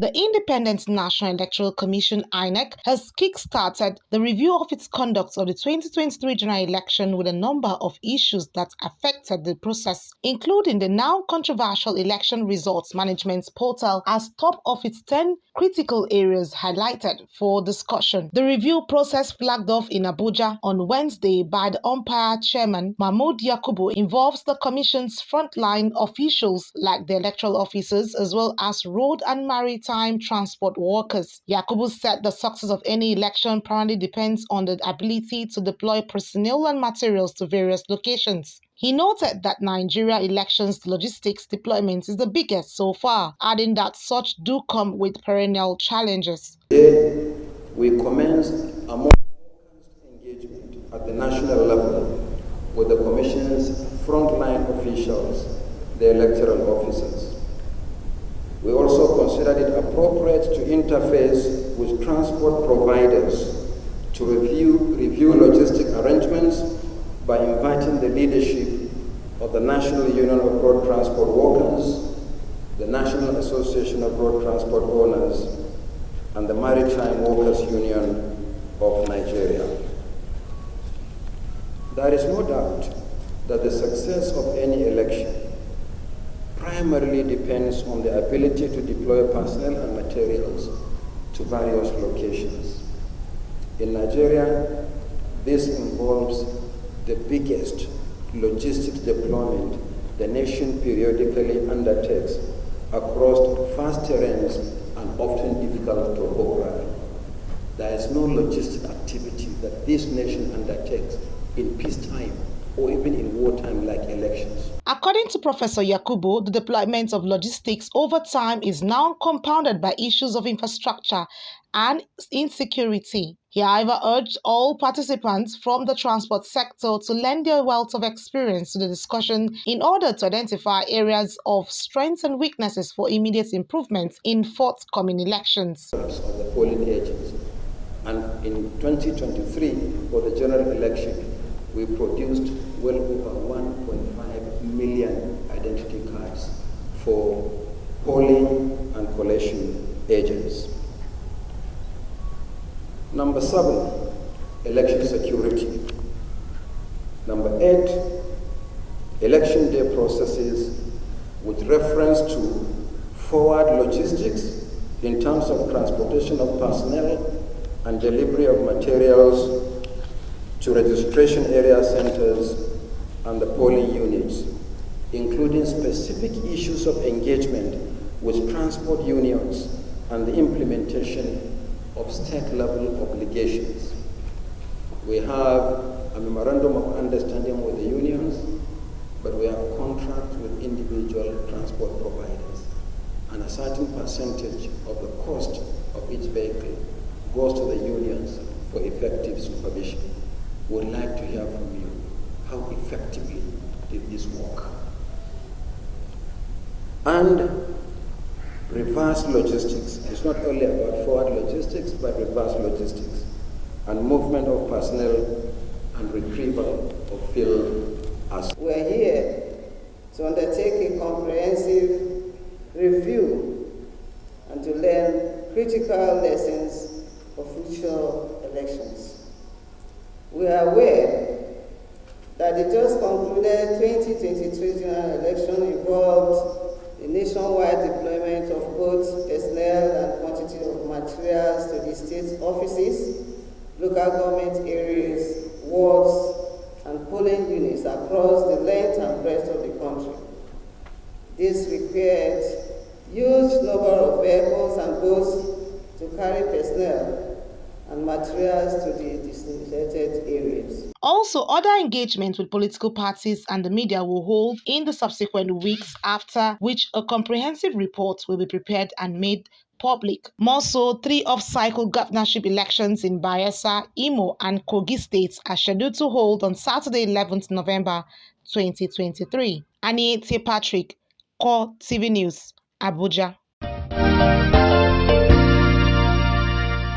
The Independent National Electoral Commission (Inec) has kick-started the review of its conduct of the 2023 general election with a number of issues that affected the process, including the now controversial election results management portal as top of its 10 critical areas highlighted for discussion. The review process flagged off in Abuja on Wednesday by the umpire chairman Mahmood Yakubu involves the commission's frontline officials like the electoral officers as well as road and maritime transport workers. Yakubu said the success of any election primarily depends on the ability to deploy personnel and materials to various locations. He noted that Nigeria elections logistics deployment is the biggest so far, adding that such do come with perennial challenges. Today, we commence a more focused engagement at the national level with the Commission's frontline officials, the electoral officers. We also considered it appropriate to interface with transport providers to review logistic arrangements by inviting the leadership of the National Union of Road Transport Workers, the National Association of Road Transport Owners, and the Maritime Workers Union of Nigeria. There is no doubt that the success of any election primarily depends on the ability to deploy personnel and materials to various locations. In Nigeria, this involves the biggest logistics deployment the nation periodically undertakes across vast terrains and often difficult topography. There is no logistic activity that this nation undertakes in peacetime or even in wartime like elections. According to Professor Yakubu, the deployment of logistics over time is now compounded by issues of infrastructure and insecurity. He, however, urged all participants from the transport sector to lend their wealth of experience to the discussion in order to identify areas of strengths and weaknesses for immediate improvement in forthcoming elections. Of the polling agents. And in 2023, for the general election, we produced well over 1.5 million identity cards for polling and collation agents. Number 7, election security. Number 8, election day processes with reference to forward logistics in terms of transportation of personnel and delivery of materials to registration area centers and the polling units, including specific issues of engagement with transport unions and the implementation of state-level obligations. We have a memorandum of understanding with the unions, but we have contracts with individual transport providers, and a certain percentage of the cost of each vehicle goes to the unions for effective supervision. Would like to hear from you. How effectively did this work? And reverse logistics. It's not only about forward logistics, but reverse logistics and movement of personnel and retrieval of field assets. We're here to undertake a comprehensive review and to learn critical lessons for future elections. We are aware that the just concluded 2023 general election involved the nationwide deployment of both personnel and quantity of materials to the state offices, local government areas, wards, and polling units across the length and breadth of the country. This required huge number of vehicles and boats to carry personnel and materials to the designated areas. Also, other engagement with political parties and the media will hold in the subsequent weeks, after which a comprehensive report will be prepared and made public. More so, 3 off-cycle governorship elections in Bayelsa, Imo, and Kogi states are scheduled to hold on Saturday, 11th November 2023. Annie T. Patrick, Core TV News, Abuja.